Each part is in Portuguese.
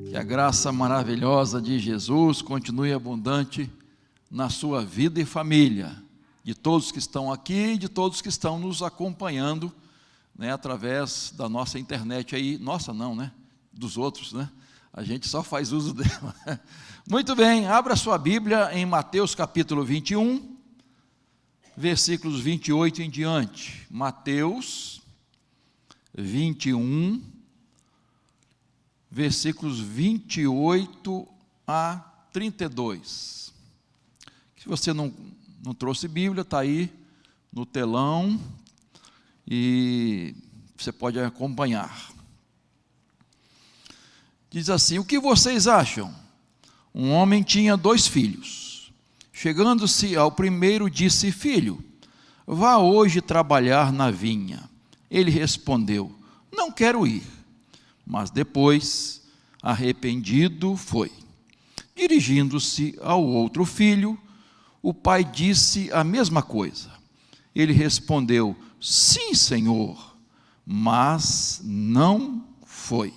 Que a graça maravilhosa de Jesus continue abundante na sua vida e família, de todos que estão aqui e de todos que estão nos acompanhando, né, através da nossa internet aí. Nossa não, né? Dos outros, né? A gente só faz uso dela. Muito bem, abra sua Bíblia em Mateus capítulo 21, versículos 28 em diante. Mateus 21, versículos 28 a 32. Se você não trouxe Bíblia, está aí no telão e você pode acompanhar. Diz assim: o que vocês acham? Um homem tinha 2 filhos. Chegando-se ao primeiro, disse: filho, vá hoje trabalhar na vinha. Ele respondeu: não quero ir. Mas depois, arrependido, foi. Dirigindo-se ao outro filho, o pai disse a mesma coisa. Ele respondeu: sim, senhor, mas não foi.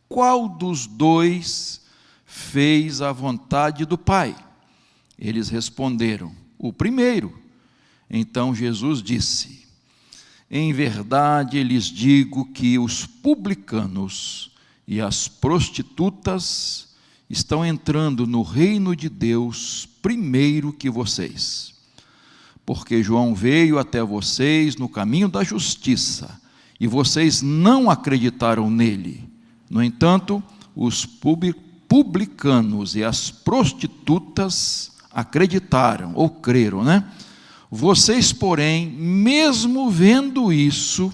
Qual dos 2 fez a vontade do pai? Eles responderam: o primeiro. Então Jesus disse: em verdade lhes digo que os publicanos e as prostitutas estão entrando no reino de Deus primeiro que vocês. Porque João veio até vocês no caminho da justiça, e vocês não acreditaram nele. No entanto, os publicanos e as prostitutas acreditaram, ou creram, né? Vocês, porém, mesmo vendo isso,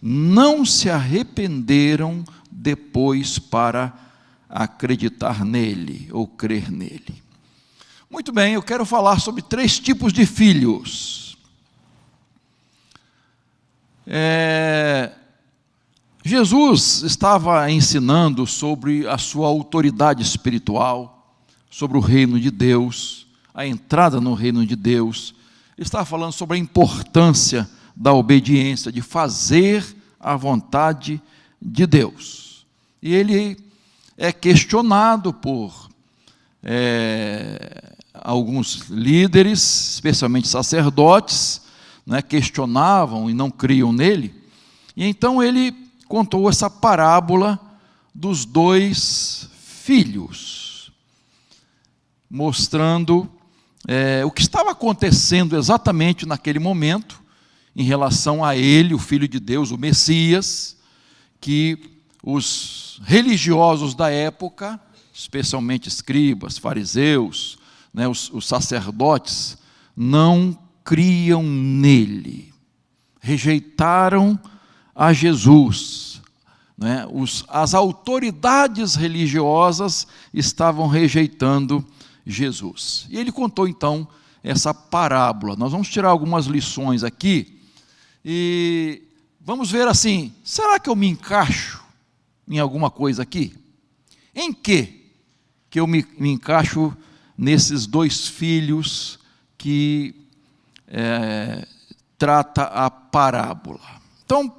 não se arrependeram depois para acreditar nele, ou crer nele. Muito bem, eu quero falar sobre 3 tipos de filhos. Jesus estava ensinando sobre a sua autoridade espiritual, sobre o reino de Deus, a entrada no reino de Deus. Ele estava falando sobre a importância da obediência, de fazer a vontade de Deus. E ele é questionado por alguns líderes, especialmente sacerdotes, né, questionavam e não criam nele. E então ele contou essa parábola dos 2 filhos, mostrando o que estava acontecendo exatamente naquele momento, em relação a ele, o Filho de Deus, o Messias, que os religiosos da época, especialmente escribas, fariseus, né, os sacerdotes, não criam nele, rejeitaram a Jesus, né? As autoridades religiosas estavam rejeitando Jesus. E ele contou então essa parábola. Nós vamos tirar algumas lições aqui e vamos ver assim: será que eu me encaixo em alguma coisa aqui? Em que eu me encaixo nesses 2 filhos que trata a parábola? Então,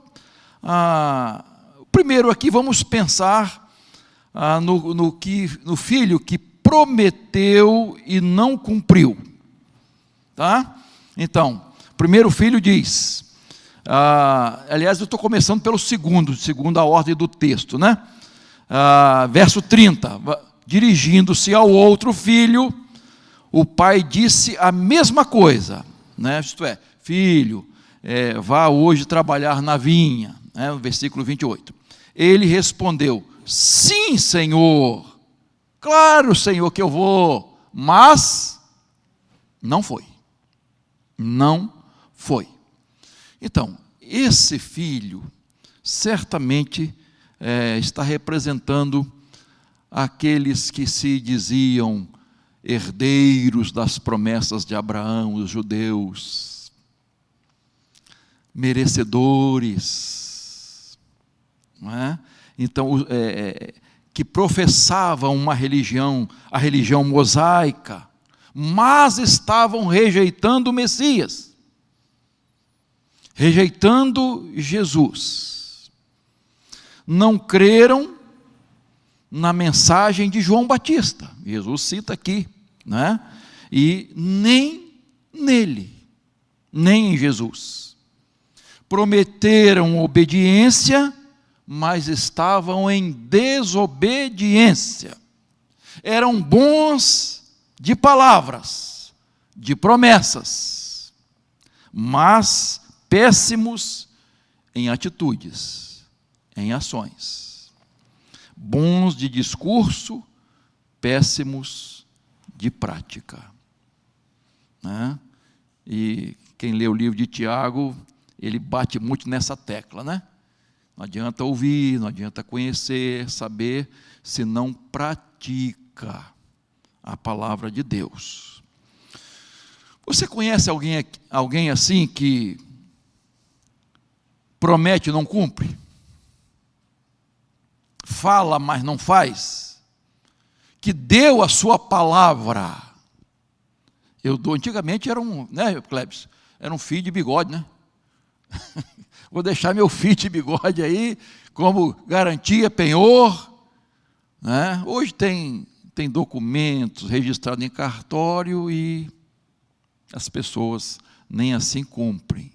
primeiro aqui vamos pensar no filho que prometeu e não cumpriu, tá? Então, o primeiro filho diz, aliás, eu estou começando pelo segundo a ordem do texto, né? Verso 30, dirigindo-se ao outro filho, o pai disse a mesma coisa, né? Isto é, filho, vá hoje trabalhar na vinha, né? No versículo 28. Ele respondeu: sim, senhor, claro, Senhor, que eu vou, mas não foi. Não foi. Então, esse filho certamente está representando aqueles que se diziam herdeiros das promessas de Abraão, os judeus, merecedores, não é? Então, que professavam uma religião, a religião mosaica, mas estavam rejeitando o Messias, rejeitando Jesus. Não creram na mensagem de João Batista. Jesus cita aqui, né? E nem nele, nem em Jesus. Prometeram obediência, mas estavam em desobediência. Eram bons de palavras, de promessas, mas péssimos em atitudes, em ações. Bons de discurso, péssimos de prática. Né? E quem lê o livro de Tiago, ele bate muito nessa tecla, né? Não adianta ouvir, não adianta conhecer, saber, se não pratica a palavra de Deus. Você conhece alguém assim que promete e não cumpre? Fala, mas não faz? Que deu a sua palavra. Antigamente era né, Clebs? Era um fio de bigode, né? Vou deixar meu fio de bigode aí como garantia, penhor. Né? Hoje tem documentos registrados em cartório e as pessoas nem assim cumprem.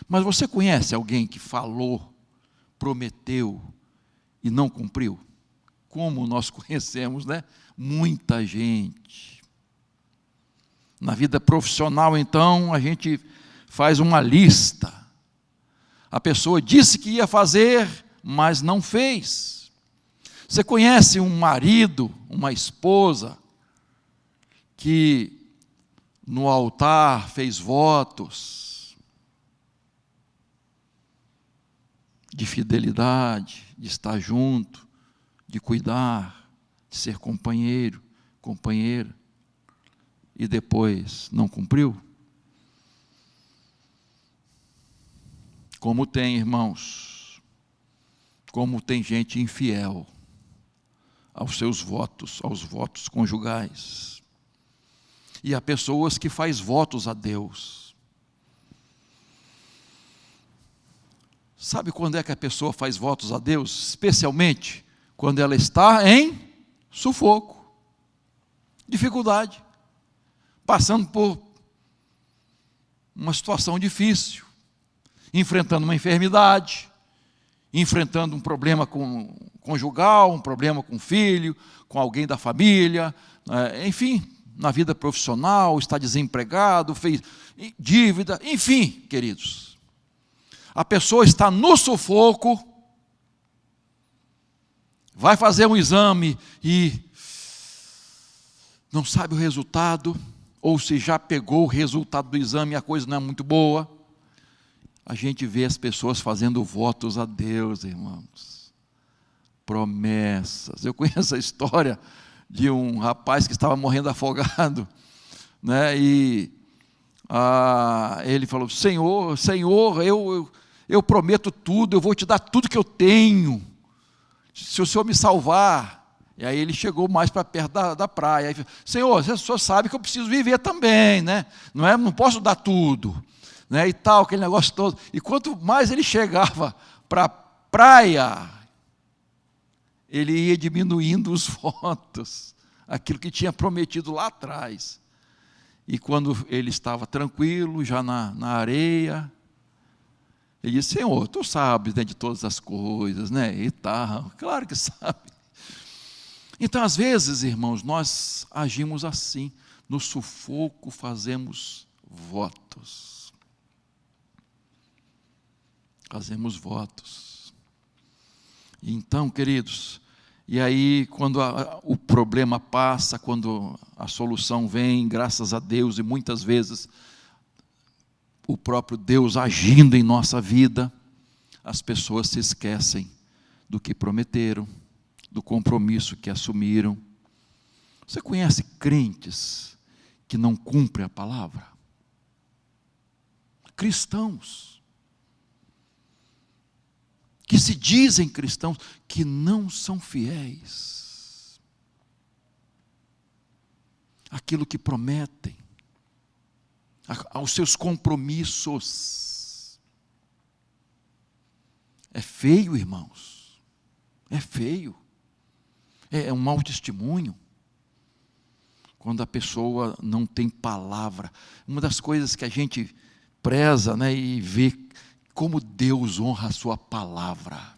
Mas você conhece alguém que falou, prometeu e não cumpriu? Como nós conhecemos, né? Muita gente. Na vida profissional, então, a gente faz uma lista. A pessoa disse que ia fazer, mas não fez. Você conhece um marido, uma esposa, que no altar fez votos de fidelidade, de estar junto, de cuidar, de ser companheiro, companheira, e depois não cumpriu? Como tem, irmãos, como tem gente infiel aos seus votos, aos votos conjugais. E há pessoas que fazem votos a Deus. Sabe quando é que a pessoa faz votos a Deus? Especialmente quando ela está em sufoco, dificuldade, passando por uma situação difícil, enfrentando uma enfermidade, enfrentando um problema conjugal, um problema com o filho, com alguém da família, enfim, na vida profissional, está desempregado, fez dívida, enfim, queridos. A pessoa está no sufoco, vai fazer um exame e não sabe o resultado, ou se já pegou o resultado do exame e a coisa não é muito boa. A gente vê as pessoas fazendo votos a Deus, irmãos. Promessas. Eu conheço a história de um rapaz que estava morrendo afogado, né? E ele falou: Senhor, eu prometo tudo, eu vou te dar tudo que eu tenho, se o Senhor me salvar. E aí ele chegou mais para perto da praia. Aí, Senhor, o Senhor sabe que eu preciso viver também, né? Não posso dar tudo. Né, e tal, aquele negócio todo. E quanto mais ele chegava para a praia, ele ia diminuindo os votos, aquilo que tinha prometido lá atrás. E quando ele estava tranquilo, já na areia, ele disse: Senhor, tu sabes, né, de todas as coisas, né? E tal, claro que sabe. Então, às vezes, irmãos, nós agimos assim, no sufoco fazemos votos. Fazemos votos. Então, queridos, e aí quando o problema passa, quando a solução vem, graças a Deus, e muitas vezes o próprio Deus agindo em nossa vida, as pessoas se esquecem do que prometeram, do compromisso que assumiram. Você conhece crentes que não cumprem a palavra? Cristãos que se dizem cristãos, que não são fiéis àquilo que prometem, aos seus compromissos. É feio, irmãos, é feio. É um mau testemunho. Quando a pessoa não tem palavra. Uma das coisas que a gente preza, né, e vê como Deus honra a sua palavra.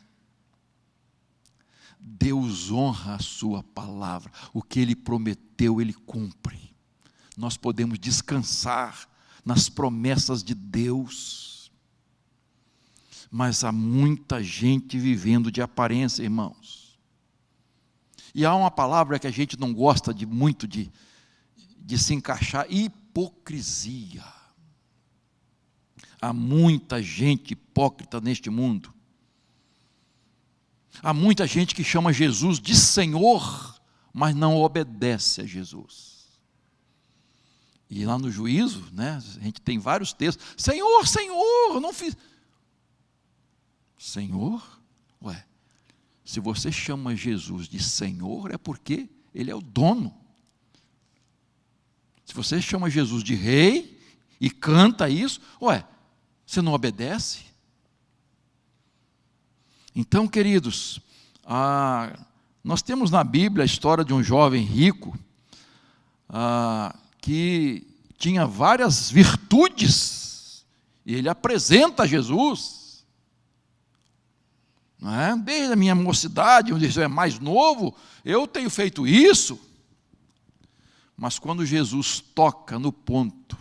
Deus honra a sua palavra. O que Ele prometeu, Ele cumpre. Nós podemos descansar nas promessas de Deus. Mas há muita gente vivendo de aparência, irmãos. E há uma palavra que a gente não gosta muito de se encaixar: hipocrisia. Há muita gente hipócrita neste mundo. Há muita gente que chama Jesus de Senhor, mas não obedece a Jesus. E lá no juízo, né, a gente tem vários textos: Senhor, Senhor, eu não fiz. Senhor? Ué, se você chama Jesus de Senhor, é porque Ele é o dono. Se você chama Jesus de Rei e canta isso, ué, você não obedece? Então, queridos, nós temos na Bíblia a história de um jovem rico que tinha várias virtudes, e ele apresenta Jesus, não é? Desde a minha mocidade, onde eu é mais novo, eu tenho feito isso. Mas quando Jesus toca no ponto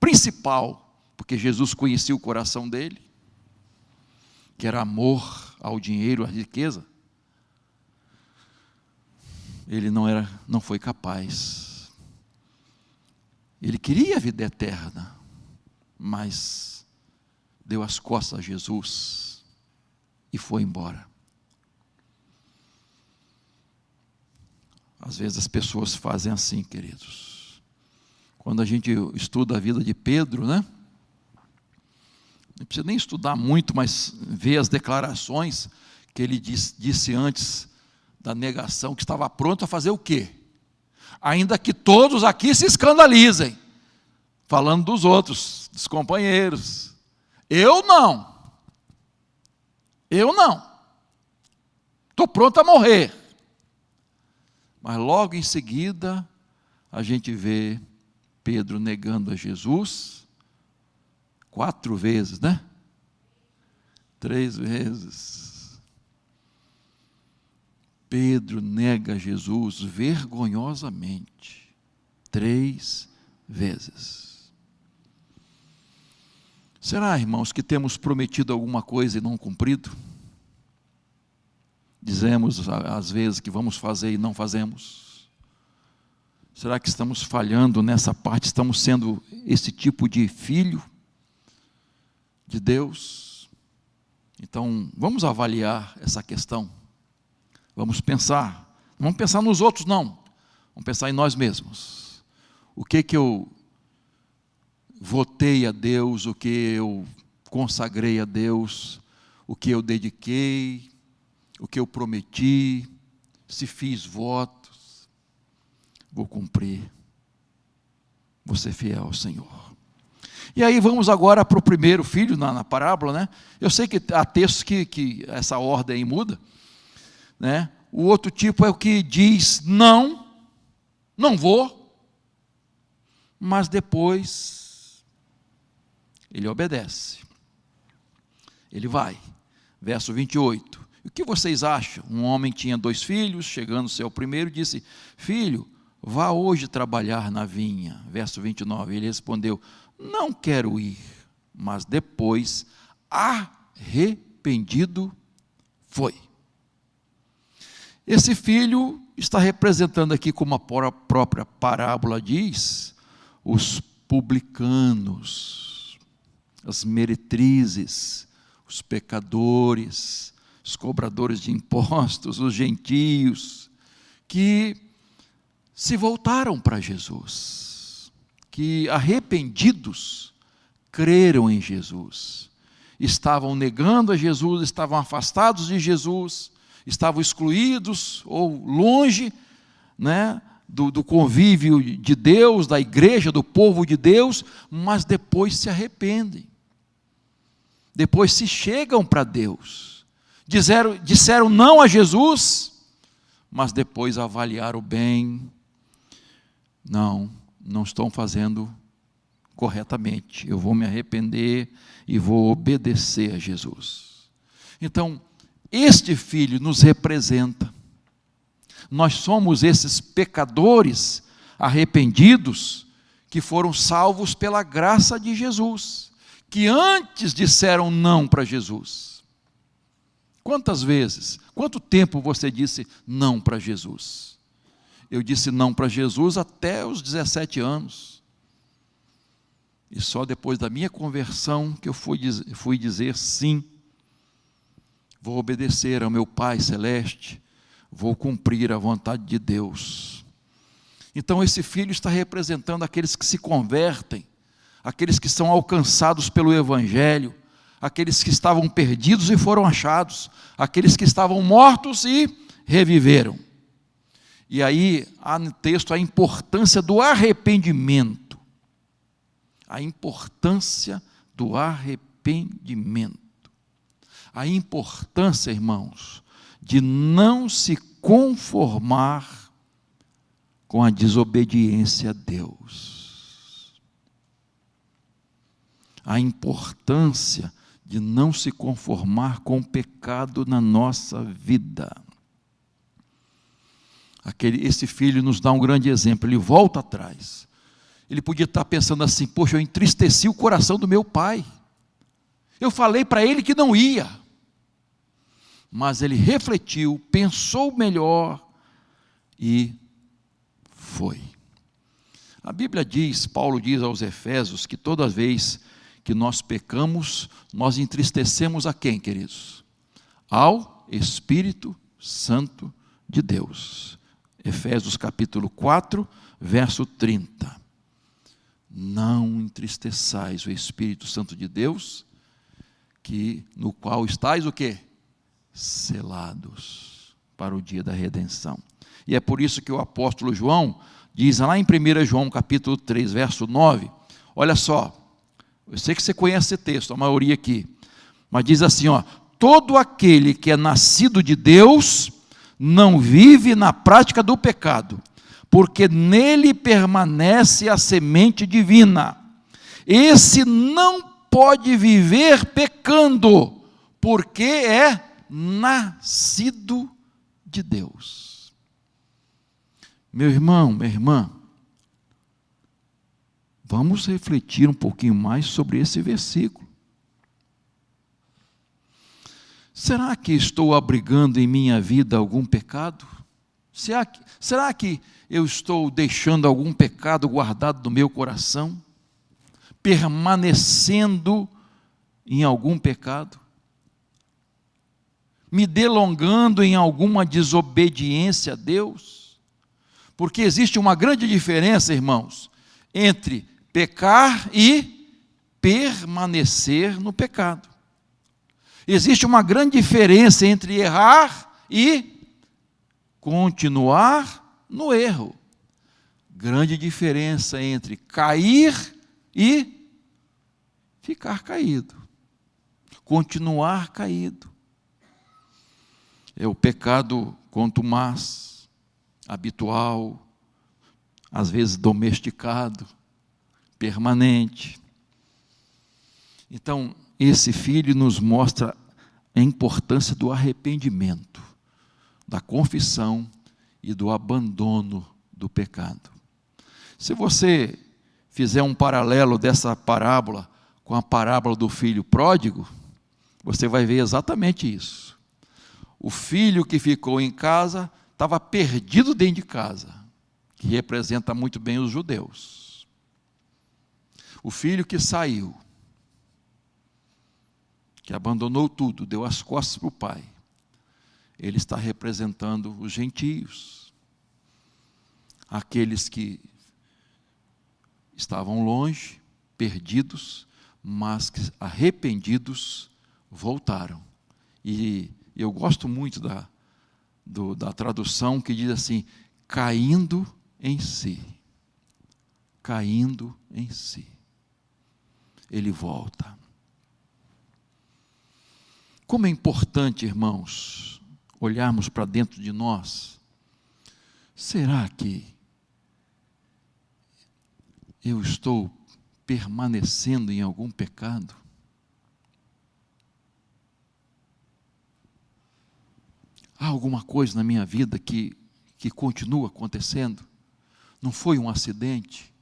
principal, porque Jesus conhecia o coração dele, que era amor ao dinheiro, à riqueza, ele não foi capaz. Ele queria a vida eterna, mas deu as costas a Jesus e foi embora. Às vezes as pessoas fazem assim, queridos. Quando a gente estuda a vida de Pedro, né? Não precisa nem estudar muito, mas ver as declarações que ele disse antes da negação, que estava pronto a fazer o quê? Ainda que todos aqui se escandalizem, falando dos outros, dos companheiros. Eu não. Estou pronto a morrer. Mas logo em seguida, a gente vê Pedro negando a Jesus 4 vezes, né? 3 vezes. Pedro nega Jesus vergonhosamente 3 vezes. Será, irmãos, que temos prometido alguma coisa e não cumprido? Dizemos às vezes que vamos fazer e não fazemos. Será que estamos falhando nessa parte? Estamos sendo esse tipo de filho de Deus? Então, vamos avaliar essa questão. Vamos pensar. Não vamos pensar nos outros, não. Vamos pensar em nós mesmos. O que eu votei a Deus, o que eu consagrei a Deus, o que eu dediquei, o que eu prometi, se fiz votos, vou cumprir, vou ser fiel ao Senhor. E aí vamos agora para o primeiro filho na parábola, né? Eu sei que há textos que essa ordem muda, né? O outro tipo é o que diz não vou, mas depois ele obedece, ele vai. Verso 28. O que vocês acham? Um homem tinha 2 filhos, chegando-se ao primeiro, disse: filho, vá hoje trabalhar na vinha. Verso 29, ele respondeu: não quero ir. Mas depois, arrependido, foi. Esse filho está representando aqui, como a própria parábola diz, os publicanos, as meretrizes, os pecadores, os cobradores de impostos, os gentios, que se voltaram para Jesus, que arrependidos creram em Jesus, estavam negando a Jesus, estavam afastados de Jesus, estavam excluídos ou longe, né, do convívio de Deus, da igreja, do povo de Deus, mas depois se arrependem, depois se chegam para Deus, disseram não a Jesus, mas depois avaliaram bem. Não estão fazendo corretamente. Eu vou me arrepender e vou obedecer a Jesus. Então, este filho nos representa. Nós somos esses pecadores arrependidos que foram salvos pela graça de Jesus, que antes disseram não para Jesus. Quantas vezes, quanto tempo você disse não para Jesus? Eu disse não para Jesus até os 17 anos. E só depois da minha conversão que eu fui dizer sim. Vou obedecer ao meu Pai Celeste, vou cumprir a vontade de Deus. Então esse filho está representando aqueles que se convertem, aqueles que são alcançados pelo Evangelho, aqueles que estavam perdidos e foram achados, aqueles que estavam mortos e reviveram. E aí há no texto a importância do arrependimento. A importância do arrependimento. A importância, irmãos, de não se conformar com a desobediência a Deus. A importância de não se conformar com o pecado na nossa vida. Esse filho nos dá um grande exemplo, ele volta atrás. Ele podia estar pensando assim, poxa, eu entristeci o coração do meu pai. Eu falei para ele que não ia. Mas ele refletiu, pensou melhor e foi. A Bíblia diz, Paulo diz aos Efésios, que toda vez que nós pecamos, nós entristecemos a quem, queridos? Ao Espírito Santo de Deus. Efésios capítulo 4, verso 30. Não entristeçais o Espírito Santo de Deus, no qual estáis o quê? Selados para o dia da redenção. E é por isso que o apóstolo João diz lá em 1 João capítulo 3, verso 9, olha só, eu sei que você conhece esse texto, a maioria aqui, mas diz assim, ó, todo aquele que é nascido de Deus não vive na prática do pecado, porque nele permanece a semente divina. Esse não pode viver pecando, porque é nascido de Deus. Meu irmão, minha irmã, vamos refletir um pouquinho mais sobre esse versículo. Será que estou abrigando em minha vida algum pecado? Será que eu estou deixando algum pecado guardado no meu coração? Permanecendo em algum pecado? Me delongando em alguma desobediência a Deus? Porque existe uma grande diferença, irmãos, entre pecar e permanecer no pecado. Existe uma grande diferença entre errar e continuar no erro. Grande diferença entre cair e ficar caído. Continuar caído. É o pecado contumaz, habitual, às vezes domesticado, permanente. Então, esse filho nos mostra a importância do arrependimento, da confissão e do abandono do pecado. Se você fizer um paralelo dessa parábola com a parábola do filho pródigo, você vai ver exatamente isso. O filho que ficou em casa estava perdido dentro de casa, que representa muito bem os judeus. O filho que saiu, que abandonou tudo, deu as costas para o pai, ele está representando os gentios, aqueles que estavam longe, perdidos, mas que arrependidos voltaram. E eu gosto muito da tradução que diz assim, caindo em si. Caindo em si. Ele volta. Como é importante, irmãos, olharmos para dentro de nós será que eu estou permanecendo em algum pecado? Há alguma coisa na minha vida que continua acontecendo? Não foi um acidente?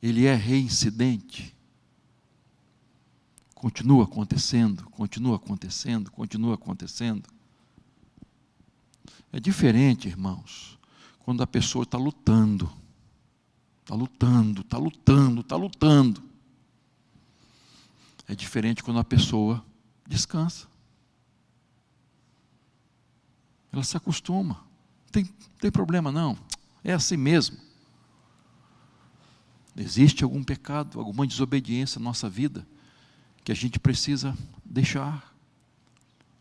Ele é reincidente? Continua acontecendo, continua acontecendo, continua acontecendo. É diferente, irmãos, quando a pessoa está lutando. Está lutando, está lutando, está lutando. É diferente quando a pessoa descansa. Ela se acostuma. Não tem problema não. É assim mesmo. Existe algum pecado, alguma desobediência na nossa vida que a gente precisa deixar,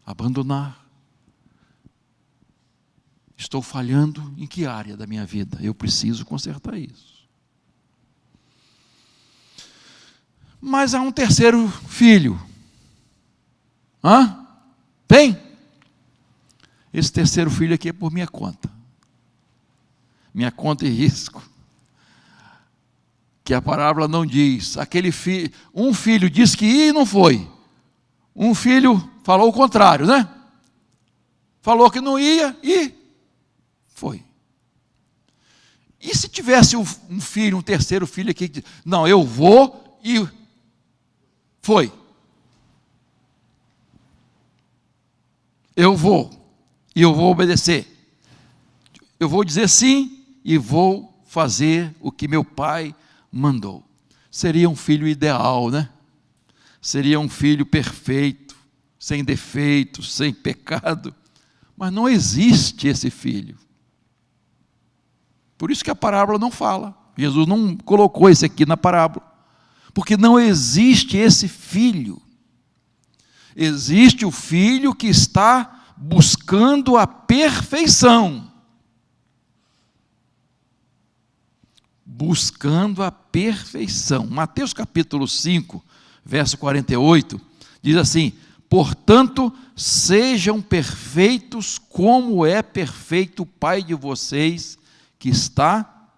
abandonar. Estou falhando em que área da minha vida? Eu preciso consertar isso. Mas há um terceiro filho. Tem? Esse terceiro filho aqui é por minha conta. Minha conta e risco. Que a parábola não diz. Um filho disse que ia e não foi. Um filho falou o contrário, né? Falou que não ia e foi. E se tivesse um filho, um terceiro filho aqui, que diz, não, eu vou e foi. Eu vou e eu vou obedecer. Eu vou dizer sim e vou fazer o que meu pai mandou. Seria um filho ideal, né? Seria um filho perfeito, sem defeitos, sem pecado. Mas não existe esse filho. Por isso que a parábola não fala. Jesus não colocou esse aqui na parábola. Porque não existe esse filho. Existe o filho que está buscando a perfeição. Buscando a perfeição. Mateus capítulo 5, verso 48, diz assim: portanto, sejam perfeitos como é perfeito o Pai de vocês que está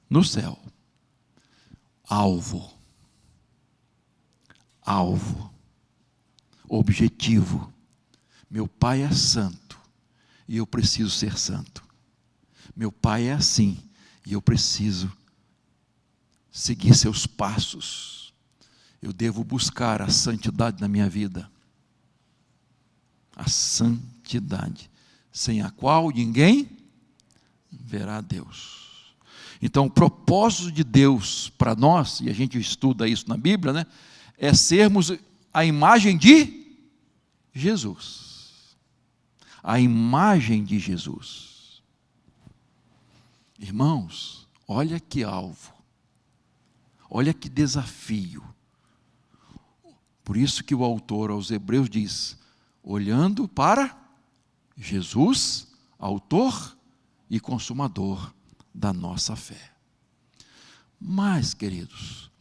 no céu. Alvo. Objetivo. Meu Pai é santo e eu preciso ser santo. Meu Pai é assim e eu preciso seguir seus passos. Eu devo buscar a santidade na minha vida. A santidade, sem a qual ninguém verá a Deus. Então, o propósito de Deus para nós, e a gente estuda isso na Bíblia, né, é sermos a imagem de Jesus. A imagem de Jesus. Irmãos, olha que alvo. Olha que desafio. Por isso que o autor aos Hebreus diz, olhando para Jesus, autor e consumador da nossa fé. Mas, queridos,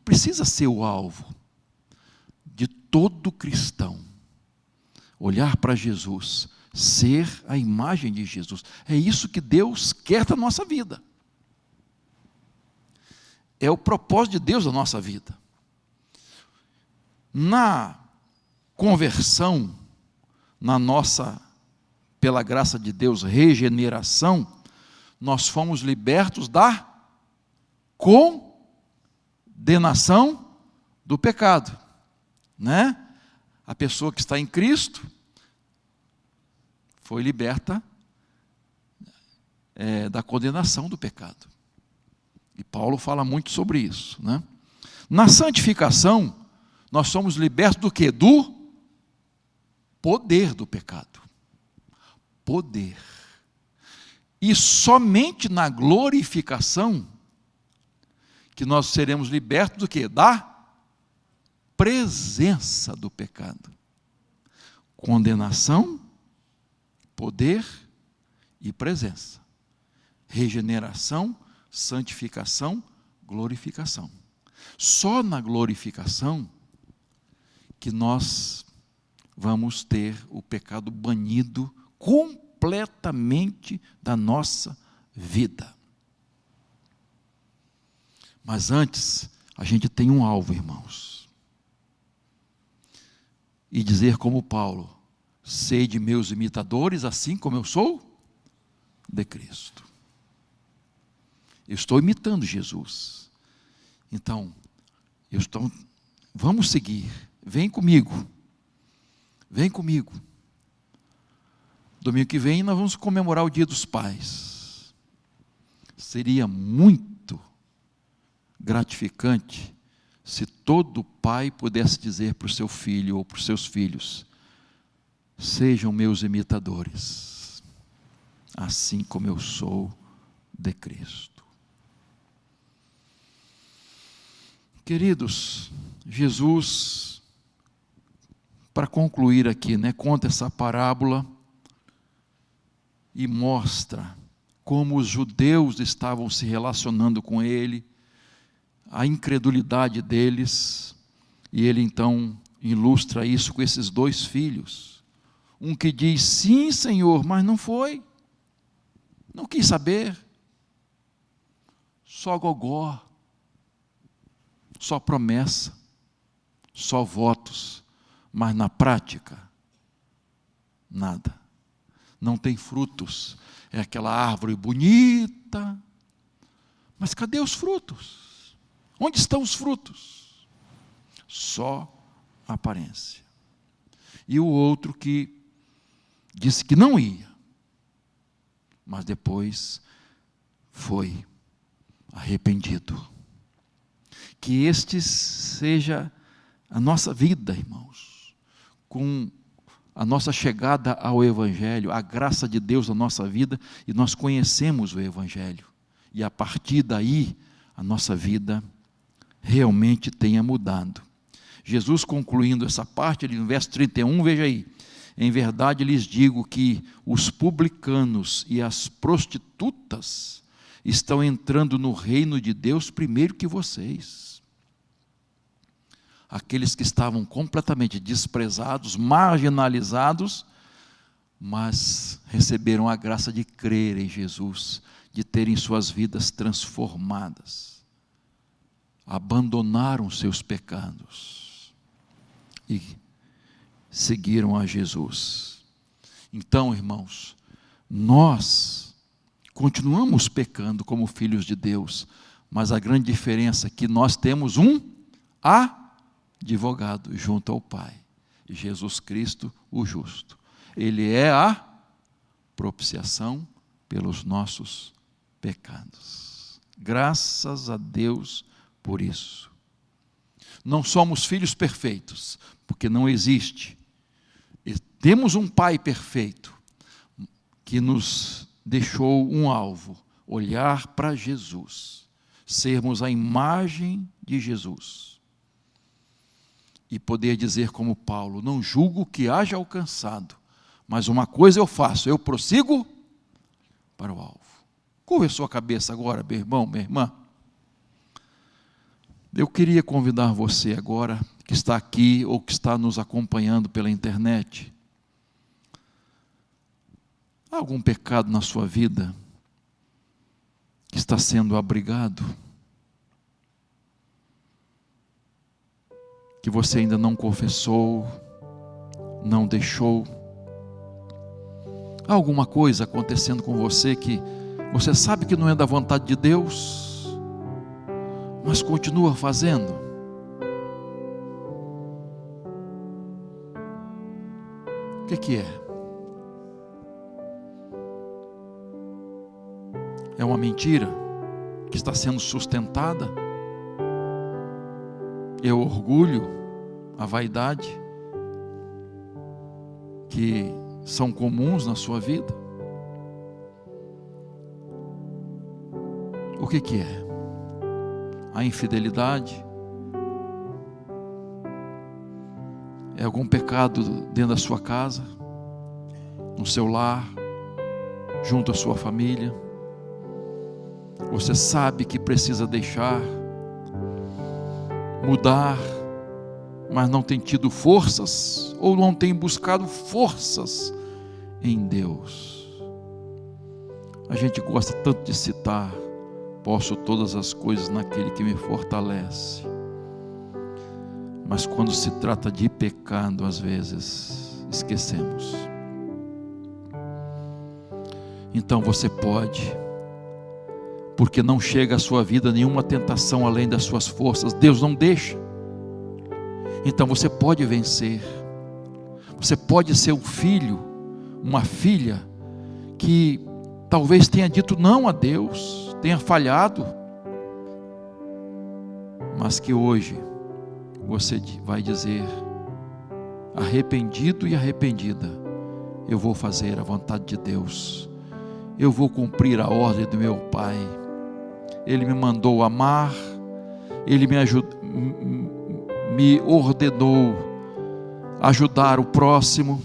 precisa ser o alvo de todo cristão. Olhar para Jesus, ser a imagem de Jesus. É isso que Deus quer da nossa vida. É o propósito de Deus da nossa vida. Na conversão, na nossa, pela graça de Deus, regeneração, nós fomos libertos da condenação do pecado, né? A pessoa que está em Cristo foi liberta da condenação do pecado. E Paulo fala muito sobre isso, né? Na santificação, nós somos libertos do quê? Do poder do pecado. Poder. E somente na glorificação que nós seremos libertos do quê? Da presença do pecado. Condenação, poder e presença. Regeneração, santificação, glorificação. Só na glorificação que nós vamos ter o pecado banido completamente da nossa vida. Mas antes, a gente tem um alvo, irmãos. E dizer como Paulo: sede meus imitadores, assim como eu sou de Cristo. Eu estou imitando Jesus. Então, vamos seguir. Vem comigo. Vem comigo. Domingo que vem nós vamos comemorar o Dia dos Pais. Seria muito gratificante se todo pai pudesse dizer para o seu filho ou para os seus filhos: sejam meus imitadores, assim como eu sou de Cristo. Queridos, Jesus, para concluir aqui, conta essa parábola e mostra como os judeus estavam se relacionando com ele, a incredulidade deles, e ele então ilustra isso com esses dois filhos. Um que diz: sim, Senhor, mas não foi, não quis saber, só gogó, só promessa, só votos, mas na prática, nada, não tem frutos. É aquela árvore bonita, mas cadê os frutos? Onde estão os frutos? Só aparência. E o outro que disse que não ia, mas depois foi arrependido. Que este seja a nossa vida, irmãos, com a nossa chegada ao Evangelho, a graça de Deus na nossa vida, e nós conhecemos o Evangelho, e a partir daí a nossa vida realmente tenha mudado. Jesus, concluindo essa parte, no verso 31, veja aí: em verdade lhes digo que os publicanos e as prostitutas estão entrando no reino de Deus primeiro que vocês. Aqueles que estavam completamente desprezados, marginalizados, mas receberam a graça de crer em Jesus, de terem suas vidas transformadas, abandonaram seus pecados e seguiram a Jesus. Então, irmãos, nós continuamos pecando como filhos de Deus, mas a grande diferença é que nós temos um advogado junto ao Pai, Jesus Cristo, o justo. Ele é a propiciação pelos nossos pecados. Graças a Deus por isso. Não somos filhos perfeitos, porque não existe. E temos um Pai perfeito, que nos deixou um alvo: olhar para Jesus, sermos a imagem de Jesus. E poder dizer como Paulo: não julgo que haja alcançado, mas uma coisa eu faço, eu prossigo para o alvo. Curva a sua cabeça agora, meu irmão, minha irmã. Eu queria convidar você agora, que está aqui ou que está nos acompanhando pela internet. Há algum pecado na sua vida que está sendo abrigado, que você ainda não confessou, não deixou? Há alguma coisa acontecendo com você que você sabe que não é da vontade de Deus, mas continua fazendo? O que é? É uma mentira que está sendo sustentada? É o orgulho, a vaidade, que são comuns na sua vida? O que é? A infidelidade? É algum pecado dentro da sua casa, no seu lar, junto à sua família? Você sabe que precisa deixar, mudar, mas não tem tido forças, ou não tem buscado forças em Deus. A gente gosta tanto de citar: posso todas as coisas naquele que me fortalece. Mas quando se trata de pecado, às vezes esquecemos. Então você pode, porque não chega à sua vida nenhuma tentação além das suas forças. Deus não deixa. Então você pode vencer. Você pode ser um filho, uma filha que talvez tenha dito não a Deus, tenha falhado, mas que hoje você vai dizer, arrependido e arrependida: eu vou fazer a vontade de Deus, eu vou cumprir a ordem do meu Pai. Ele me mandou amar, Ele me ordenou ajudar o próximo,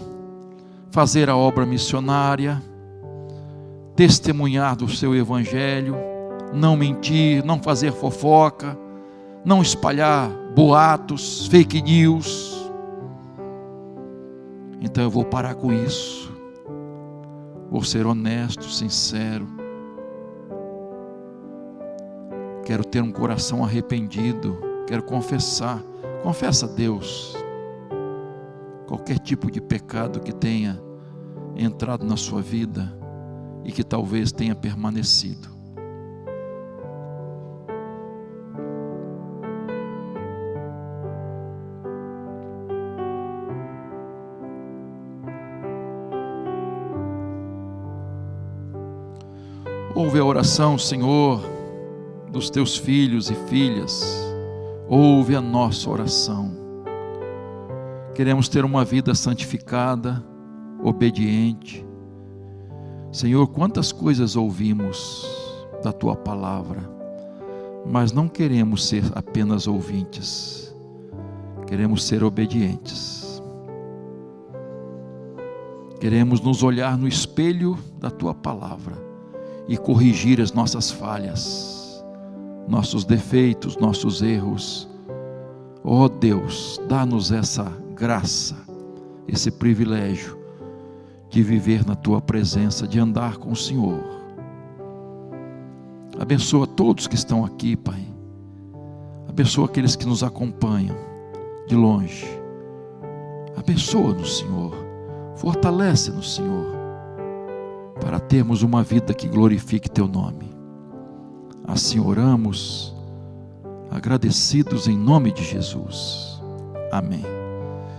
fazer a obra missionária, testemunhar do seu evangelho, não mentir, não fazer fofoca, não espalhar boatos, fake news. Então eu vou parar com isso, vou ser honesto, sincero, quero ter um coração arrependido, quero confessar. Confessa a Deus qualquer tipo de pecado que tenha entrado na sua vida e que talvez tenha permanecido. Ouve a oração, Senhor, dos teus filhos e filhas. Ouve a nossa oração. Queremos ter uma vida santificada, obediente. Senhor, quantas coisas ouvimos da Tua palavra, mas não queremos ser apenas ouvintes, queremos ser obedientes. Queremos nos olhar no espelho da Tua palavra e corrigir as nossas falhas, nossos defeitos, nossos erros. Oh Deus, dá-nos essa graça, esse privilégio de viver na Tua presença, de andar com o Senhor. Abençoa todos que estão aqui, Pai. Abençoa aqueles que nos acompanham de longe. Abençoa-nos, Senhor. Fortalece-nos, Senhor, para termos uma vida que glorifique Teu nome. Assim oramos, agradecidos em nome de Jesus. Amém.